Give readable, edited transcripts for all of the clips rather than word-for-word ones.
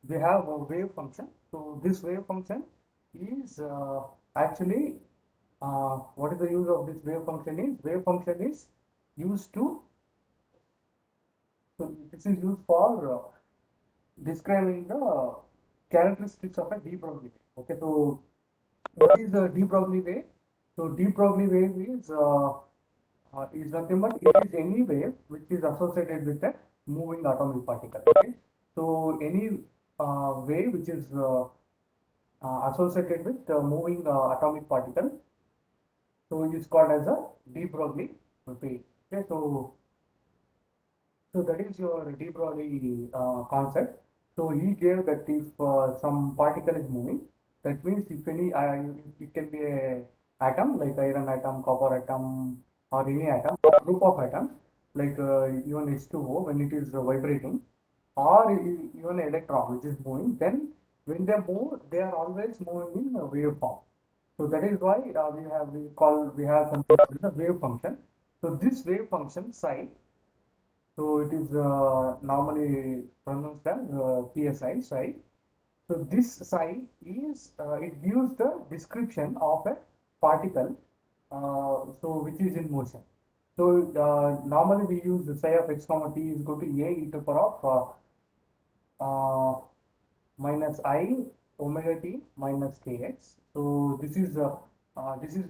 we have a wave function. So this wave function is actually what is the use of this wave function is? Wave function is used to, so this is used for describing the characteristics of a de Broglie wave. Okay, so what is the de Broglie wave? So de Broglie wave is nothing but it is any wave which is associated with a moving atomic particle. Okay, so any wave which is associated with moving atomic particle, so it is called as a de Broglie wave. Okay, so that is your de Broglie concept. So he gave that if some particle is moving, that means if any, it can be a atom like iron atom, copper atom, or any atom, or group of atoms like even H2O when it is vibrating, or even electron which is moving. Then when they move, they are always moving in a wave form. So that is why we have something called the wave function. So this wave function psi, so it is normally pronounced as PSI psi. So this psi is it gives the description of a particle, so which is in motion. So normally we use the psi of x comma t is equal to a e to the power of uh, minus I omega t minus kx. So this is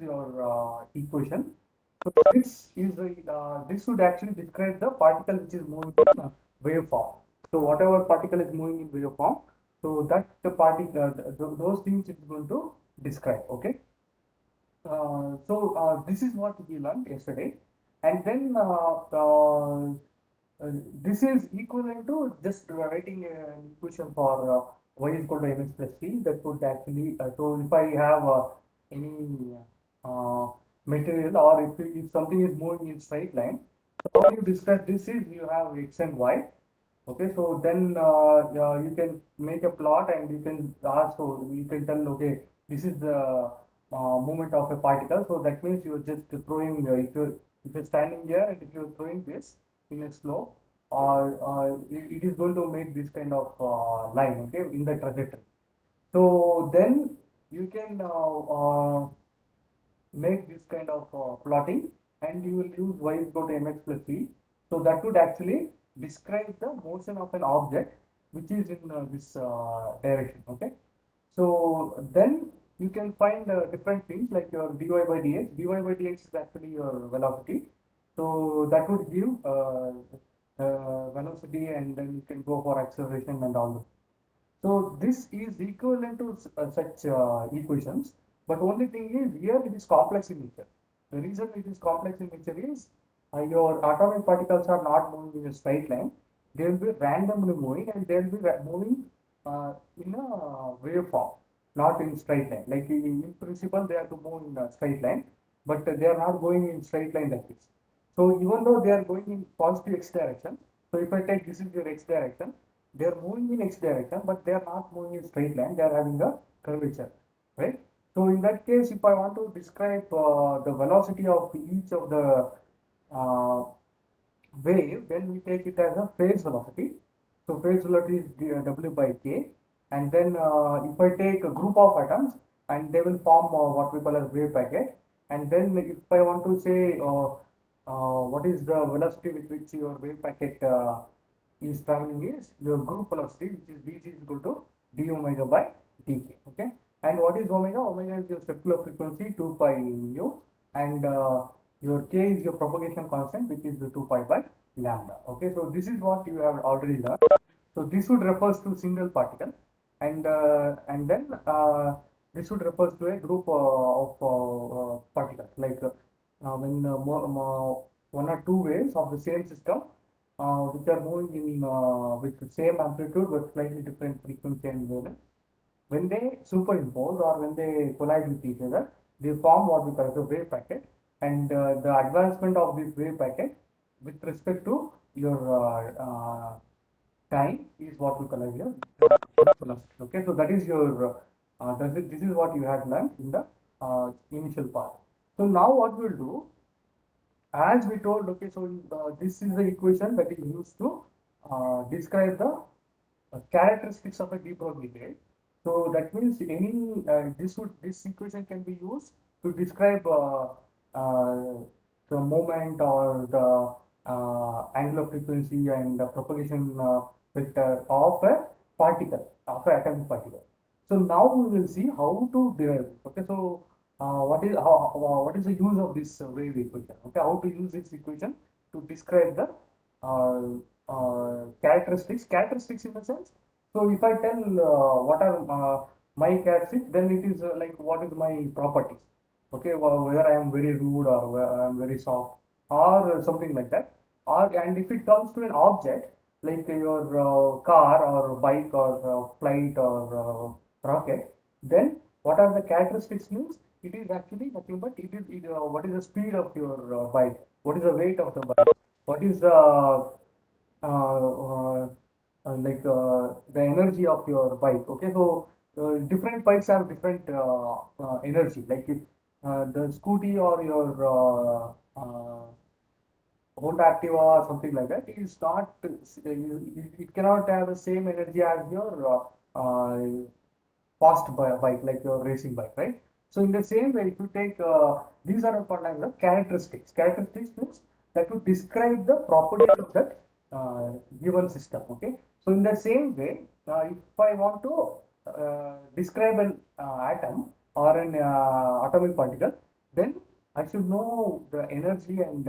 your equation. So this would actually describe the particle which is moving in waveform. So whatever particle is moving in waveform, so that the particle those things it is going to describe. Okay. This is what we learned yesterday, and then this is equivalent to just writing an equation for y is equal to mx plus c. That would actually so if I have any uh, material, or if something is moving in straight line, so how you describe this is you have x and y. Okay, so then yeah, you can make a plot and you can ask, so you can tell, okay, this is the movement of a particle. So that means you're just throwing, if you're standing here and if you're throwing this in a slope, or it is going to make this kind of line, okay, in the trajectory. So then you can make this kind of plotting, and you will use y is equal to mx plus c. So that would actually describe the motion of an object which is in this direction. Okay. So then you can find different things like your dy by dx. Dy by dx is actually your velocity. So that would give velocity, and then you can go for acceleration and all. So this is equivalent to such equations, but only thing is here it is complex in nature. The reason it is complex in nature is your atomic particles are not moving in a straight line. They will be randomly moving, and they will be moving in a waveform, not in straight line. Like in principle, they are to move in a straight line, but they are not going in straight line like this. So even though they are going in positive x direction, so if I take this is your x direction, they are moving in x direction, but they are not moving in straight line. They are having a curvature, right? So in that case, if I want to describe the velocity of each of the uh, wave, then we take it as a phase velocity. So phase velocity is W by K. And then if I take a group of atoms, and they will form what we call as wave packet. And then if I want to say what is the velocity with which your wave packet is traveling is your group velocity, which is dg is equal to d omega by dk. Okay. And what is omega? Omega is your circular frequency 2 pi u, and your k is your propagation constant, which is the 2 pi by lambda. Okay, so this is what you have already learned. So this would refers to single particle, and then this would refers to a group of particles, like when one or two waves of the same system which are moving in with the same amplitude but slightly different frequency and wavelength. When they superimpose or when they collide with each other, they form what we call the wave packet. And the advancement of this wave packet with respect to your time is what we call as your velocity. Okay, so that is your this is what you had learned in the initial part. So now what we'll do, as we told, okay, so this is the equation that is used to describe the characteristics of a de Broglie wave. So that means any this equation can be used to describe the moment or the angular frequency and the propagation vector of a particle, of an atomic particle. So now we will see how to derive it. Okay, so what is the use of this wave equation? Okay, how to use this equation to describe the characteristics in the sense. So if I tell what are my characteristics, then it is like what is my properties. Okay, well, whether I am very rude or whether I am very soft or something like that. Or and if it comes to an object like your car or bike or flight or rocket, then what are the characteristics means? It is actually nothing but what is the speed of your bike? What is the weight of the bike? What is the the energy of your bike? Okay, so different bikes have different energy. Like if the scooty or your Honda Activa or something like that is not, it cannot have the same energy as your bike, like your racing bike, right? So in the same way, if you take these are called as the characteristics. Characteristics means that to describe the properties of that given system. Okay. So in the same way, if I want to describe an atom or an atomic particle, then I should know the energy and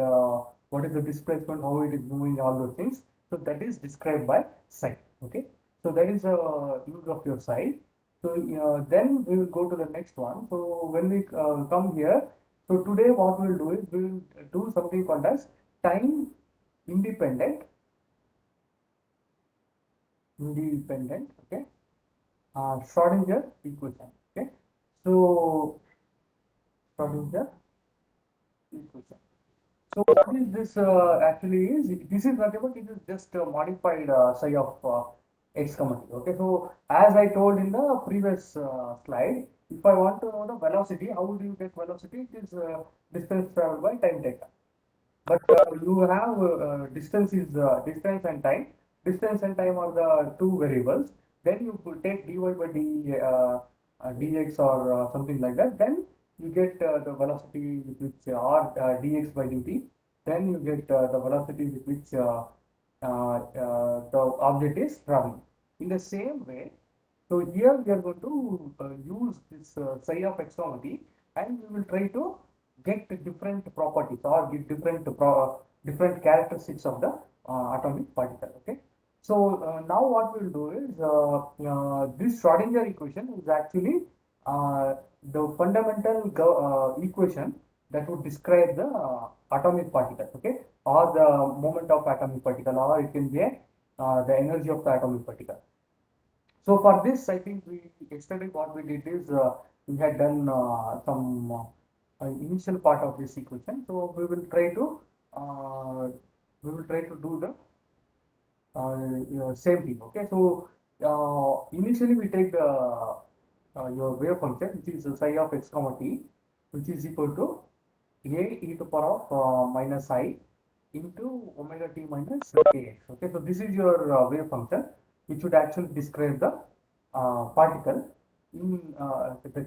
what is the displacement, how it is moving, all those things. So that is described by psi. Okay. So that is a use of your psi. So then we will go to the next one. So when we come here, so today what we'll do is we will do something called as time independent, okay, Schrodinger equation. Okay, so Schrodinger equation. So what is this actually is? This is nothing but it is just a modified psi of x comma t. Okay, so as I told in the previous slide, if I want to know the velocity, how do you get velocity? It is distance traveled by time taken. But you have distance and time. Distance and time are the two variables. Then you could take dy by dx or something like that. Then you get the velocity with which or dx by dt. Then you get the velocity with which the object is traveling. In the same way, so here we are going to use this psi of x comma t, and we will try to get different properties or get different characteristics of the atomic particle. Okay. So now what we'll do is this Schrodinger equation is actually the fundamental equation that would describe the atomic particle. Okay, or the moment of atomic particle, or it can be the energy of the atomic particle. So for this, I think we yesterday what we did is we had done some initial part of this equation. So uh, we will try to do the same thing. Okay. So initially we take the your wave function, which is psi of x comma t, which is equal to a e to the power of minus I into omega t minus kx. Okay, so this is your wave function, which would actually describe the particle in the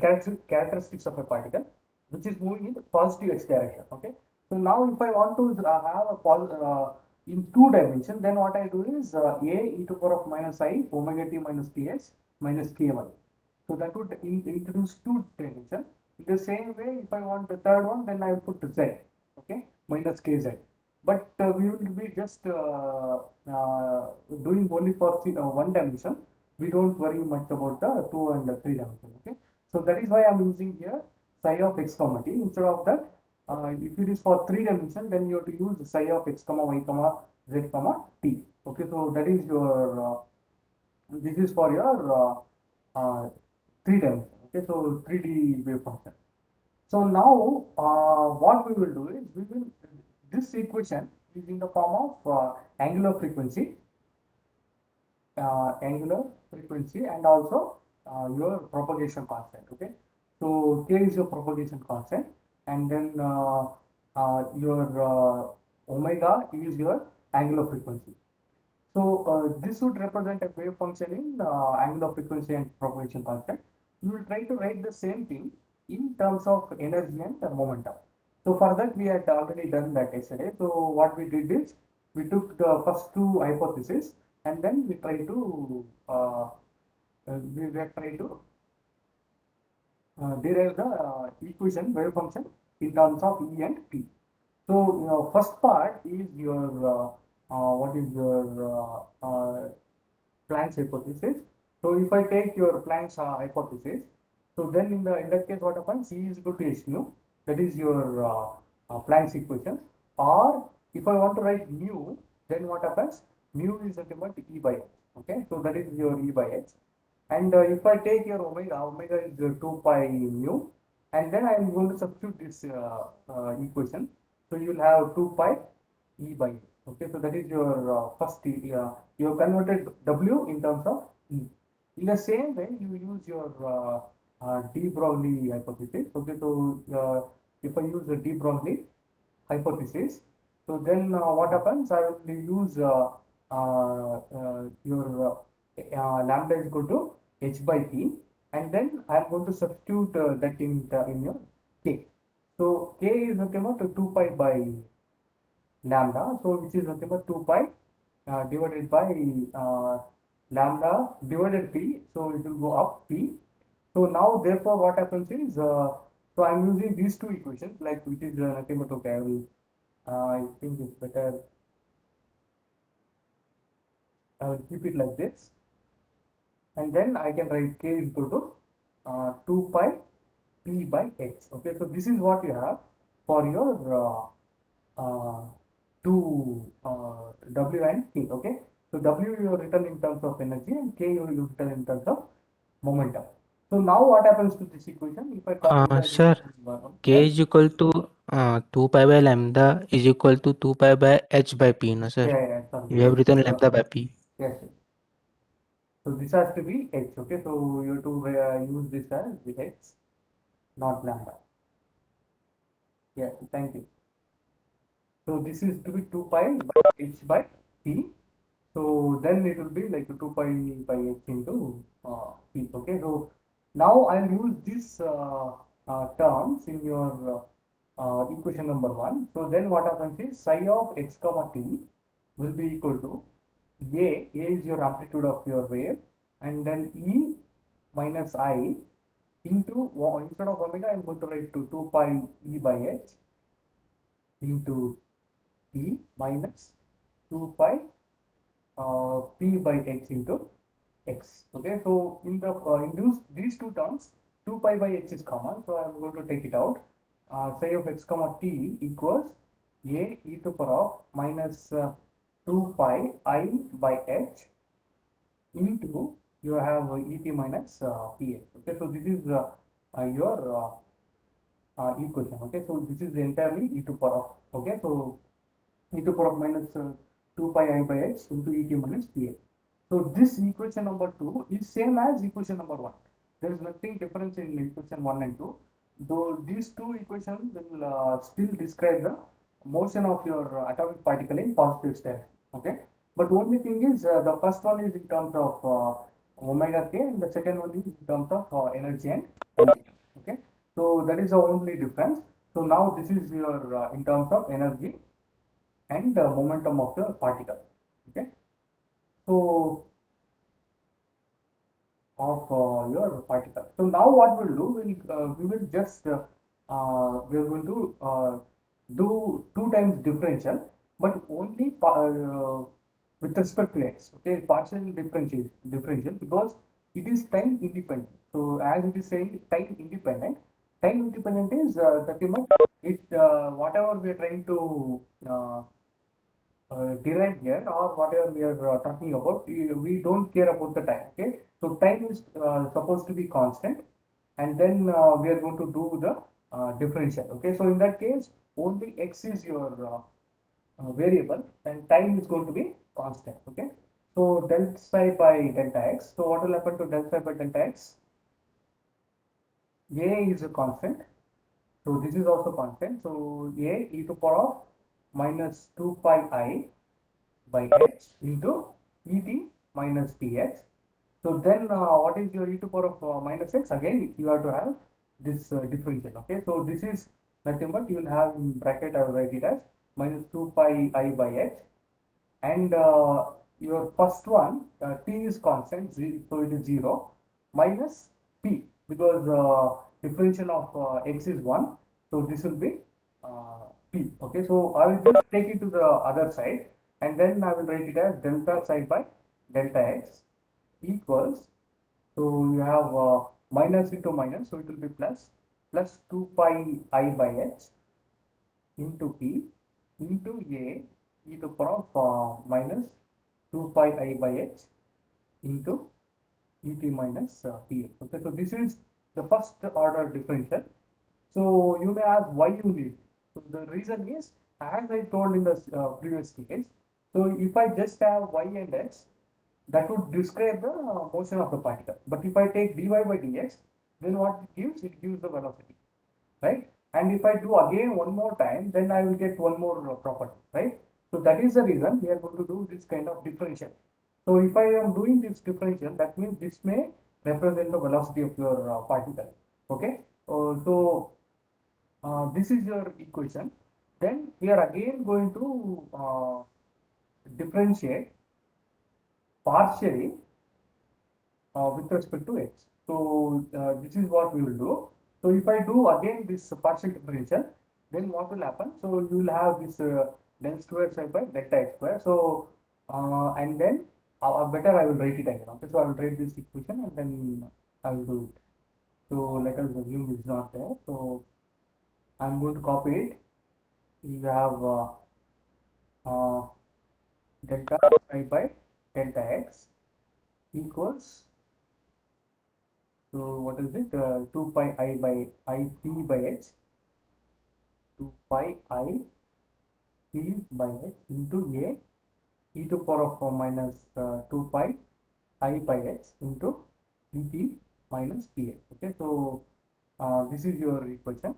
characteristics of a particle, which is moving in the positive x direction. Okay, so now if I want to have a in two dimension, then what I do is a e to the power of minus I omega t minus kx minus ky. So that would introduce two dimension. In the same way, if I want the third one, then I will put z, okay, minus kz. But we will be just doing only for one dimension. We don't worry much about the two and the three dimension. Okay, so that is why I'm using here psi of x comma t. Instead of that, if it is for three dimension, then you have to use psi of x comma y comma z comma t. Okay, so that is your this is for your three dimension. Okay, so 3D wave function. So now what we will do is we will this equation is in the form of angular frequency and also your propagation constant. Okay, so k is your propagation constant, and then your omega is your angular frequency. So this would represent a wave function in angle of frequency and propagation constant. We will try to write the same thing in terms of energy and momentum. So for that we had already done that yesterday. So what we did is we took the first two hypotheses and then we try to we were trying to derive the equation wave function in terms of E and T. So first part is your what is your Planck's hypothesis. So if I take your Planck's hypothesis, so then in that case what happens? E is equal to h nu. That is your Planck's equation. Or if I want to write mu, then what happens? Mu is nothing but E by h. Okay, so that is your E by h. And if I take your omega, omega is 2 pi mu, and then I am going to substitute this equation. So you will have 2 pi E by. Okay, so that is your first, you have converted W in terms of E. In the same way, you use your de Broglie hypothesis. Okay, so if I use the de Broglie hypothesis, so then what happens? I will use your lambda is equal to h by p, and then I am going to substitute that in your k. So k is nothing but 2 pi by lambda, so which is nothing but 2 pi divided by lambda divided p, so it will go up p. So now therefore what happens is, so I'm using these two equations, like which is nothing but, okay, I will I think it's better, I will keep it like this, and then I can write k is equal to 2 pi p by h. Okay, so this is what you have for your two W and K. Okay, so W you have written in terms of energy and K you have written in terms of momentum. So now what happens to this equation? If I consider this Sir, one, K yes, is equal to 2 pi by lambda is equal to 2 pi by h by p, no sir? sorry, You have it's written lambda by p. yes, yes. So this has to be H. Okay, so you have to use this as the H, not lambda. Yeah, thank you. So this is to be 2 pi by h by p. So then it will be like 2 pi by h into p. Okay, so now I'll use this terms in your equation number one. So then what happens is psi of x comma t will be equal to a is your amplitude of your wave, and then e minus I into, instead of omega I'm going to write to 2 pi e by h into P minus 2 pi P by x into x. Okay, so in the these two terms, 2 pi by h is common, so I'm going to take it out. Psi of x comma t equals a e to power of minus 2 pi I by h into, you have et minus px. Okay, so this is your equation. Okay, so this is entirely e to power of. Okay, so e to power of minus 2 pi I by x into et minus px. So this equation number 2 is same as equation number 1. There is nothing difference in equation 1 and 2. Though these two equations will still describe the motion of your atomic particle in positive state. Okay, but only thing is, the first one is in terms of omega k, and the second one is in terms of energy and momentum. Okay, so that is the only difference. So now this is your in terms of energy and momentum of the particle. Okay, so of your particle. So now what we'll do, we will just we are going to do 2 times differential, but only with respect to x. Okay, partial differential because it is time independent. So as it is saying time independent is nothing but it whatever we are trying to derived here, or whatever we are talking about, we don't care about the time. Okay, so time is supposed to be constant, and then we are going to do the differential. Okay, so in that case only x is your variable and time is going to be constant. Okay, so del psi by delta x, so what will happen to del psi by delta x? A is a constant, so this is also constant, so a e to power of minus 2 pi I by h into et minus tx. So then what is your e to power of minus x? Again, you have to have this differential. Okay, so this is nothing but you will have in bracket, I will write it as minus 2 pi I by x, and your first one t is constant, so it is 0 minus p, because differential of x is 1, so this will be p. Okay, so I will just take it to the other side, and then I will write it as delta psi by delta x equals, so you have minus into minus, so it will be plus 2 pi I by x into p into a e to the power of minus 2 pi I by x into et minus px. Okay, so this is the first order differential. So you may ask why you need. So the reason is, as I told in the previous case, so if I just have y and x, that would describe the motion of the particle. But if I take dy by dx, then what it gives? It gives the velocity, right? And if I do again one more time, then I will get one more property, right? So that is the reason we are going to do this kind of differential. So if I am doing this differential, that means this may represent the velocity of your particle. Okay. So this is your equation. Then we are again going to differentiate partially with respect to x. So this is what we will do. So if I do again this partial differential, then what will happen? So you will have this del square psi by delta x square. So and then better I will write it again. Okay, so I will write this equation and then I will do it. So let us assume it's not there. So I'm going to copy it. You have uh, delta psi by delta x equals, so what is it? 2 pi I by I p by h, 2 pi I p by h into a e to power of minus 2 pi I by h into et minus px. Okay, so this is your equation.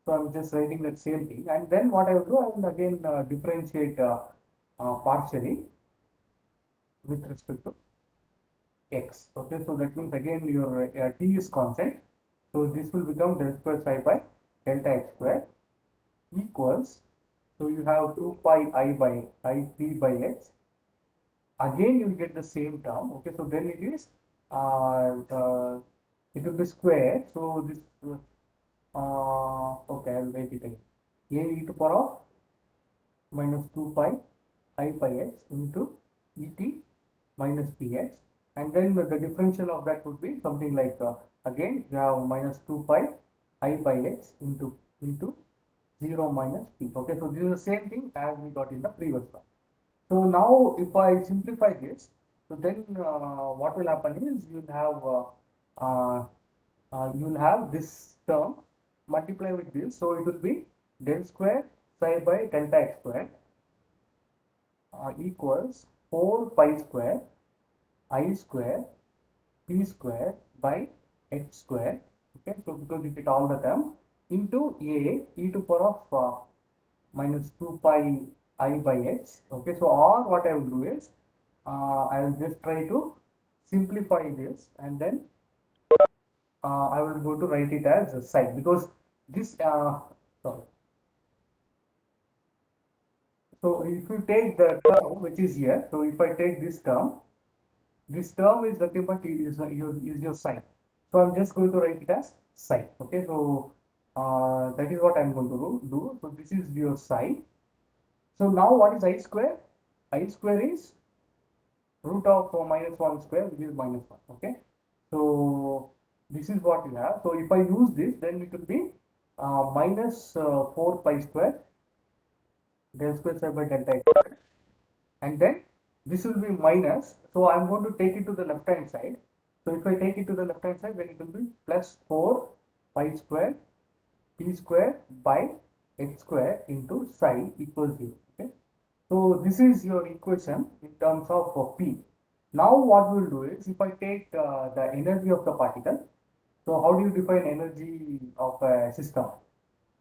So I'm just writing that same thing, and then what I will do, I will again differentiate partially with respect to x. Okay, so that means again your t is constant, so this will become del square psi by delta x square equals, so you have 2 pi I by I p by x. Again you will get the same term. Okay, so then it is it will be square, so this okay, I will write it again, a e to power of minus 2 pi I by x into et minus px, and then the differential of that would be something like again you have minus 2 pi I by x into 0 minus p. Okay, so this is the same thing as we got in the previous one. So now if I simplify this, so then what will happen is you will have this term multiply with this, so it will be del square psi by delta x square equals 4 pi square I square p square by x square. Okay, so because you get all the term into a e to power of minus 2 pi I by x. Okay, so or what I will do is I will just try to simplify this, and then I will go to write it as a side, because this sorry. So if you take the term which is here, so if I take this term is nothing but is your sine. So I'm just going to write it as sine. Okay, so that is what I'm going to do. So this is your sine. So now what is I square? I square is root of minus 1 square, which is minus 1. Okay, so this is what you have. So if I use this, then it will be minus 4 pi square del square psi by delta x square, and then this will be minus, so I'm going to take it to the left hand side. So if I take it to the left hand side, then it will be plus 4 pi square p square by x square into psi equals 0. Okay, so this is your equation in terms of p. Now what we will do is, if I take the energy of the particle, so how do you define energy of a system,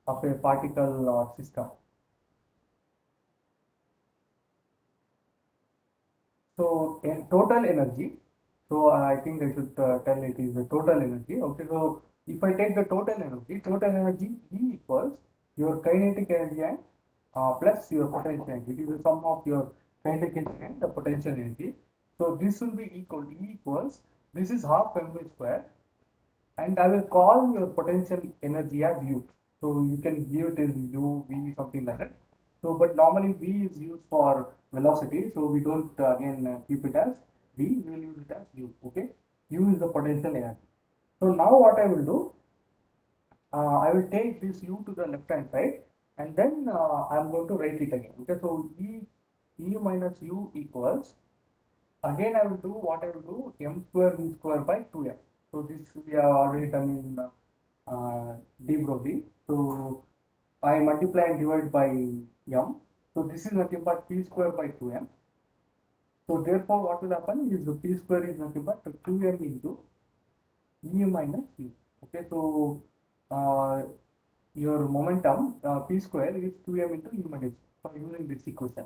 of a particle or system? So in total energy, so I think I should tell it is the total energy. Okay, so if I take the total energy E equals your kinetic energy and plus your potential energy. It is the sum of your kinetic energy and the potential energy. So this will be equal to E equals, this is half mv square, and I will call your potential energy as U. So you can give it as U, V, something like that. So, but normally V is used for velocity, so we don't again keep it as V, we will use it as U. Okay, U is the potential energy. So now what I will do, I will take this U to the left hand side, and then I am going to write it again. Okay, so E minus U equals, again I will do what I will do, m square v square by 2m. So this we have already done in de Broglie. So I multiply and divide by m. So this is nothing but p square by 2m. So therefore what will happen is the p square is nothing but 2m into e minus u. Okay, so uh, your momentum p square is 2m into e minus u for using this equation.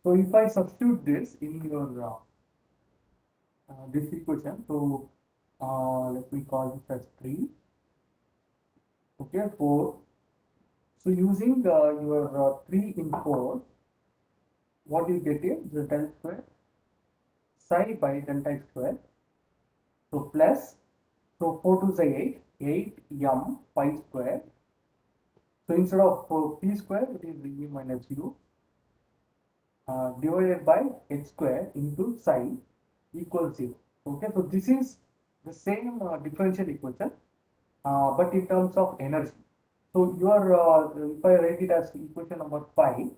So if I substitute this in your this equation, so let me call this as 3. Okay, 4. So using your 3 in 4, what you get is the del square psi by delta x square. So plus, so 4 to the 8, 8 m pi square. So instead of p square, it is e minus u divided by x square into psi equals 0. Okay, so this is the same differential equation, but in terms of energy. So your if I write it as equation number 5,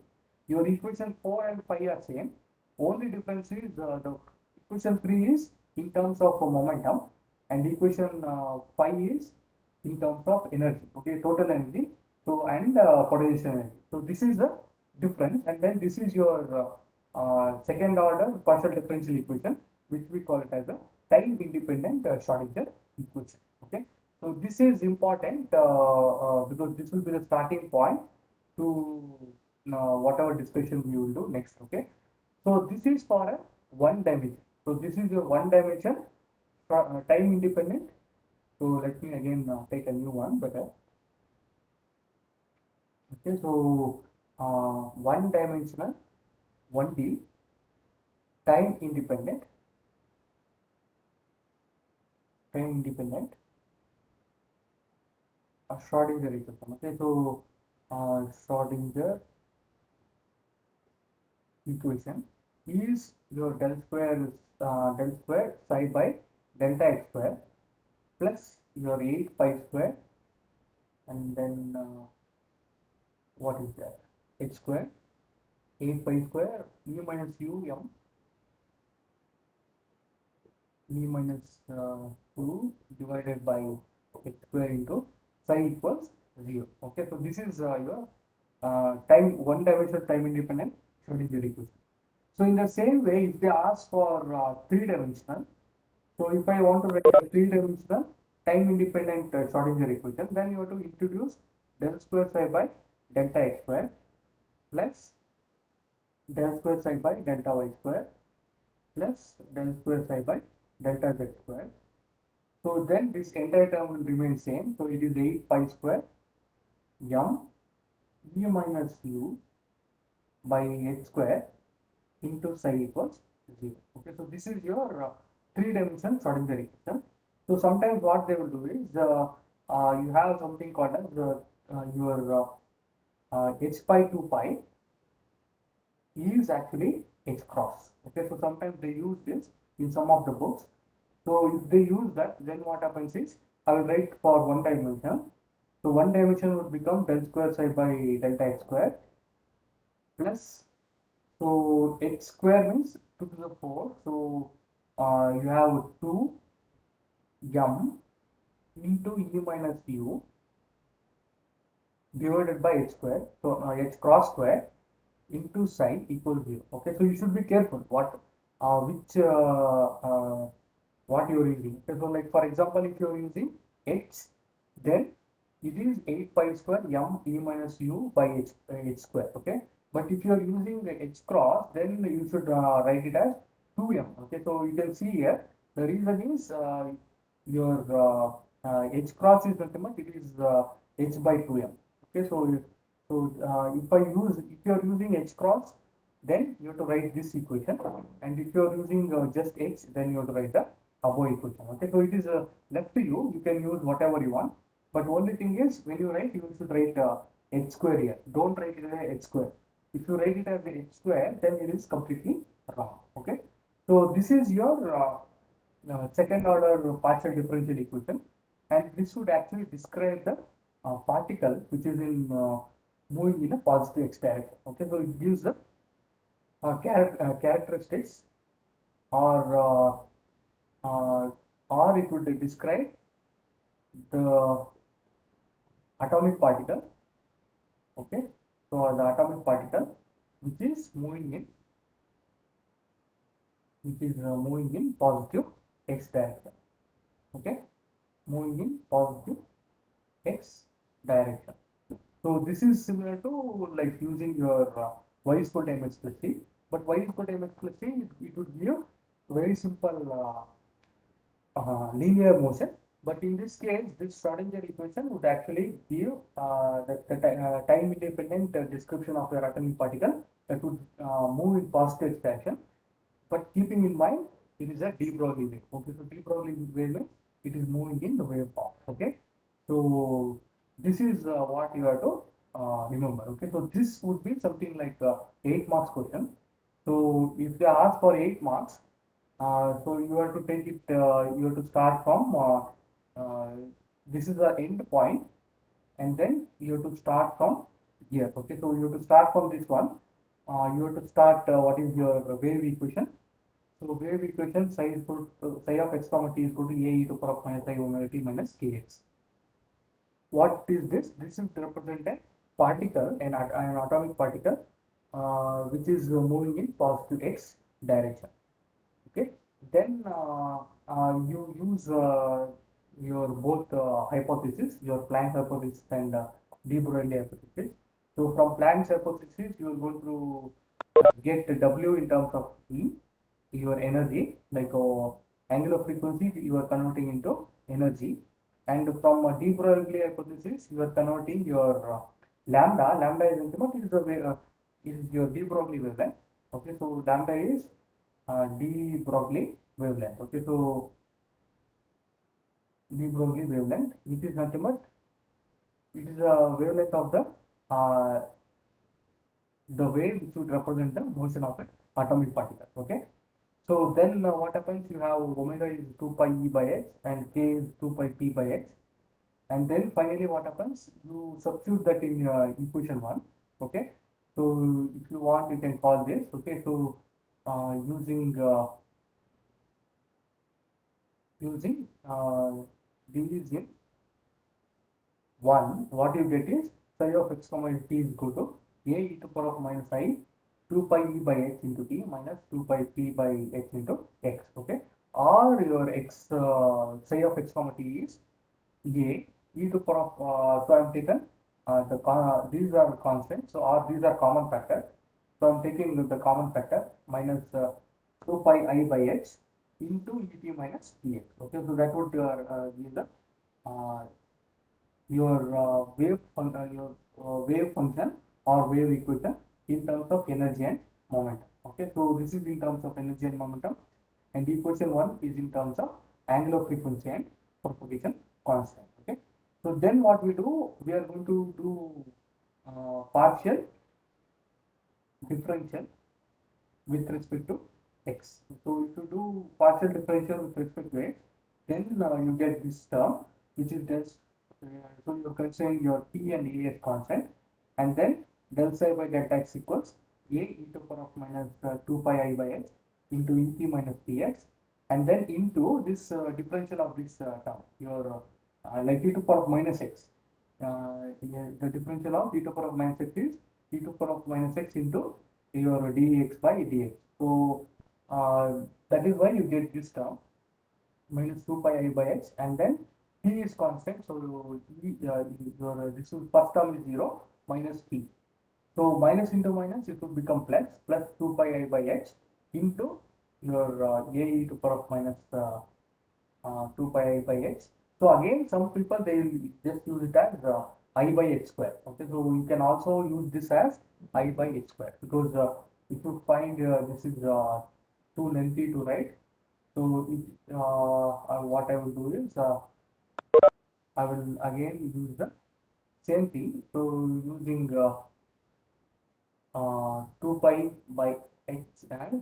your equation 4 and 5 are same. Only difference is the equation 3 is in terms of momentum, and equation 5 is in terms of energy. Okay, total energy. So and potential energy. So this is the difference, and then this is your second order partial differential equation, which we call it as a time independent Schrodinger equation. Okay. So this is important because this will be the starting point to whatever discussion we will do next. Okay. So this is for a one dimension. So this is your one dimension time independent. So let me again take a new one better. Okay. So one dimensional 1D time independent Schrodinger equation. Okay. So Schrodinger equation is your del square psi by delta x square plus your 8 pi square, and then what is that, h square 8 pi square e minus u m e minus 2 divided by x square into psi equals 0. Okay, so this is your time one dimensional time independent Schrodinger equation. So in the same way, if they ask for three dimensional, so if I want to write a three dimensional time independent Schrodinger equation, then you have to introduce del square psi by delta x square plus del square psi by delta y square plus del square psi by delta z square. So then this entire term will remain same. So it is 8 pi square m e minus u by h square into psi equals 0. Okay, so this is your three-dimensional Schrodinger equation. So sometimes what they will do is you have something called as your h pi 2 pi is actually h cross. Okay, so sometimes they use this in some of the books. So if they use that, then what happens is I will write for one dimension. So one dimension would become del square psi by delta x square plus, so x square means 2 to the 4. So you have 2 m into e minus u divided by h square. So h cross square into psi equals 0. Okay, so you should be careful what you are using. Okay, so like for example, if you are using x, then it is 8 pi square m e minus u by h square. Okay, but if you are using the h cross, then you should write it as 2m. Okay, so you can see here the reason is your h cross is nothing but it is h by 2m. Okay, if you are using h cross, then you have to write this equation, and if you are using just h, then you have to write the above equation. Okay, so it is left to you. You can use whatever you want, but only thing is when you write, you should write h square here. Don't write it as h square. If you write it as h square, then it is completely wrong. Okay, so this is your second order partial differential equation, and this would actually describe the particle which is in moving in a positive x direction. Okay, so it gives the characteristics, or or it would describe the atomic particle. Okay, so the atomic particle which is moving in positive x direction. Okay, moving in positive x direction. So this is similar to like using your y is equal to mx plus c, but y is equal to mx plus c, it would give very simple linear motion. But in this case, this Schrodinger equation would actually give the time independent description of your atomic particle that would move in positive direction. But keeping in mind, it is a de Broglie wave. Okay, so de Broglie wave means it is moving in the wave form. Okay, so this is what you have to remember. Okay, so this would be something like 8 marks question. So if they ask for 8 marks, so you have to take it. You have to start from uh, this is the end point, and then you have to start from here. Okay, so you have to start from this one. You have to start what is your wave equation. So wave equation psi is equal to psi of x comma t is equal to a e to the power of minus I omega t minus kx. What is this? This is represent a particle, an atomic particle, which is moving in positive x direction. Okay, then you use your both hypothesis, your Planck's hypothesis and de Broglie hypothesis. So from Planck's hypothesis, you are going to get W in terms of E, your energy, like angular frequency, you are converting into energy, and from de Broglie hypothesis, you are converting your lambda. Lambda is intimate, is the way, is your de Broglie wavelength. Okay, so lambda is de Broglie wavelength. Okay, so de Broglie wavelength, which is nothing but it is a wavelength of the wave which would represent the motion of an atomic particle. Okay, so then what happens? You have omega is 2 pi e by h and k is 2 pi p by h, and then finally what happens? You substitute that in equation 1. Okay, so if you want, you can call this. Okay, so using these in 1, what you get is psi of x comma t is equal to a e to the power of minus I 2 pi e by h into t minus 2 pi p by h into x. Okay, or your psi of x comma t is a e to the power of so I am taken these are constants, so or these are common factors. So I am taking the common factor minus 2 pi I by h into et minus px. Okay, so that would give the uh, your wave function or wave equation in terms of energy and momentum. Okay, so this is in terms of energy and momentum, and equation 1 is in terms of angular frequency and propagation constant. Okay, so then what we do, we are going to do partial differential with respect to x. So if you do partial differential with respect to x, then you get this term which is just so you're considering your p and a as constant, and then del psi by delta x equals a e to the power of minus 2 pi I by x into et minus px, and then into this differential of this term, your like e to the power of minus x. The differential of e to the power of minus x is e to the power of minus x into your dx by dx. So that is why you get this term minus 2 pi I by x, and then t is constant, so this is first term is 0 minus t. So minus into minus, it will become plus 2 pi I by x into your a e to power of minus 2 pi I by x. So again, some people they will just use it as I by x square. Okay, so you can also use this as I by x square because if you find this is too lengthy to write, so what I will do is I will again use the same thing. So using 2 pi by h as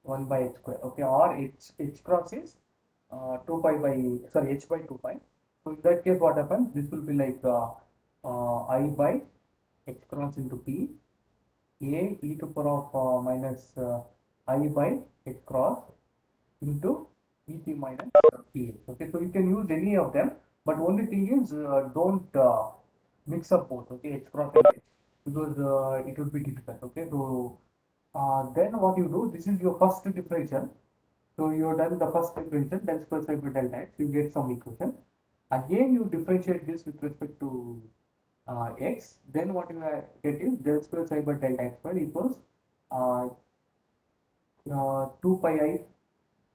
1 by h square. Okay, or h cross is 2 pi by, sorry, h by 2 pi. So in that case, what happens? This will be like I by x cross into p, a e to power of minus I by x cross into et minus px. Okay, so you can use any of them, but only thing is don't mix up both. Okay, h cross and h, because it would be difficult. Okay, so then what you do? This is your first differential. So you have done the first differential, del square side by delta x, you get some equation. Again, you differentiate this with respect to x. Then what you get is del square side by delta x square equals uh, 2 pi I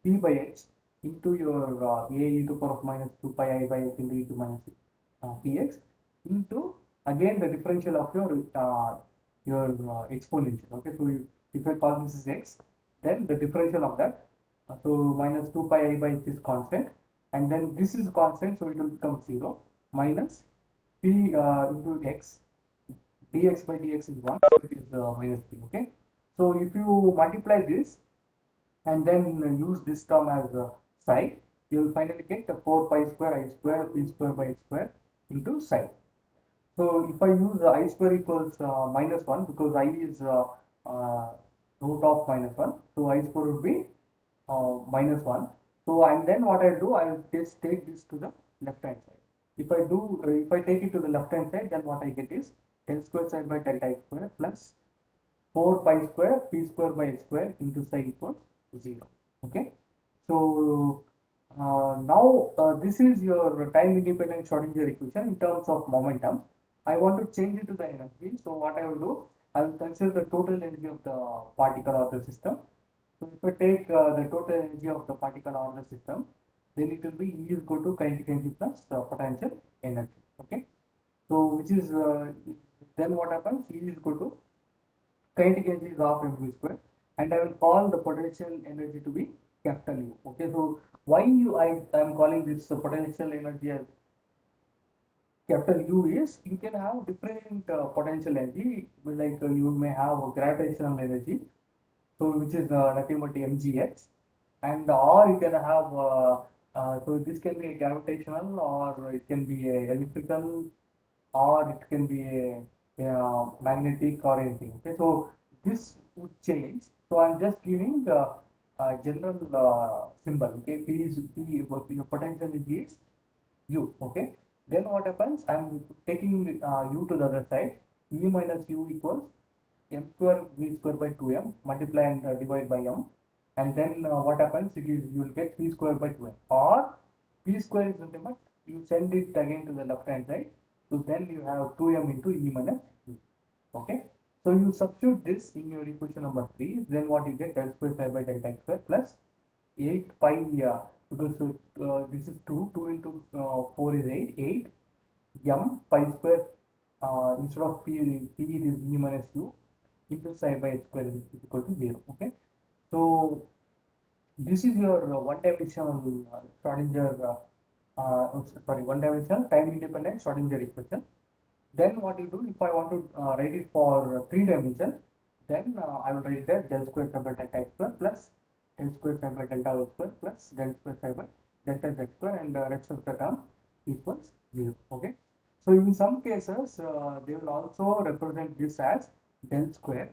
p by x into your a e to power of minus 2 pi I by x into e to minus px into again the differential of your exponential. Okay, so if I call this is x, then the differential of that, so minus 2 pi I by x is constant, and then this is constant, so it will become 0 minus p into x, dx by dx is 1, so it is minus p. Okay, so if you multiply this and then use this term as psi, you will finally get the 4 pi square I square p square by x square into psi. So if I use I square equals minus 1, because I is uh, root of minus 1, so I square would be minus 1. So and then what I do, I will just take this to the left hand side. If I take it to the left hand side, then what I get is del square side by delta x square plus 4 pi square p square by x square into psi equals 0. Okay, so now this is your time independent Schrodinger equation in terms of momentum. I want to change it to the energy. So what I will do, I will consider the total energy of the particle or the system. So if I take the total energy of the particle or the system, then it will be E is equal to kinetic energy plus potential energy. Okay, so which is then what happens? E is equal to kinetic energy is half mv square, and I will call the potential energy to be capital U. Okay, so why I am calling this potential energy as capital U is you can have different potential energy, like you may have a gravitational energy, so which is nothing but mgx, and or you can have so this can be a gravitational or it can be a electrical or it can be a magnetic or anything. Okay, so this would change. So I'm just giving the general symbol. Okay, P is P, your potential is U. Okay, then what happens? I'm taking U to the other side. E minus U equals m square v square by 2m, multiply and divide by m, and then what happens? It is you will get p square by 2m, or p square is nothing but you send it again to the left hand side, so then you have 2m into e minus u. Okay, so you substitute this in your equation number 3, then what you get? Del square phi by delta x square plus 8 pi, because this is 2 into 4 is 8 m pi square, instead of p it is e minus u into psi by h square is equal to 0. Okay, so this is your one-dimensional Schrodinger, one-dimensional time-independent Schrodinger equation. Then what you do, if I want to write it for 3 dimension, then I will write that del square phi by delta x square plus del square phi by delta y square plus del square phi by delta z square, and the rest of the term equals 0. Okay, so in some cases they will also represent this as del square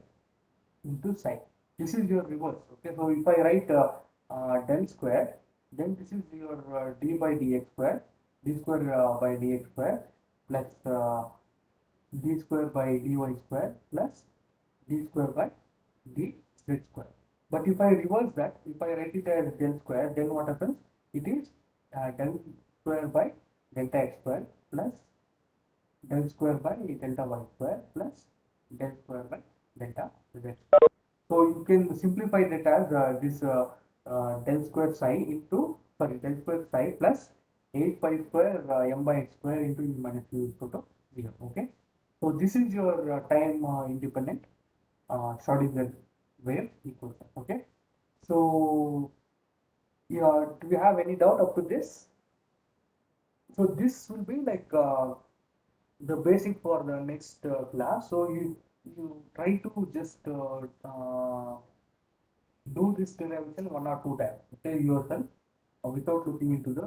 into psi. This is your reverse. Okay, so if I write del square, then this is your d by dx square, d square by dx square plus d square by dy square plus d square by dz square. But if I reverse that, if I write it as del square, then what happens? It is del square by delta x square plus del square by delta y square plus del square by delta z. So you can simplify that as this del square psi into, sorry, del square psi plus 8 pi square m by x square into e minus u is equal to 0. Okay. So this is your time independent Schrodinger wave equation. Okay. So yeah, do you have any doubt up to this? So this will be like the basic for the next class. So you try to just do this derivation one or two times, okay, yourself, without looking into the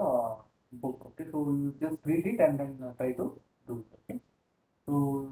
book. Okay, so you just read it and then try to do it. Okay, so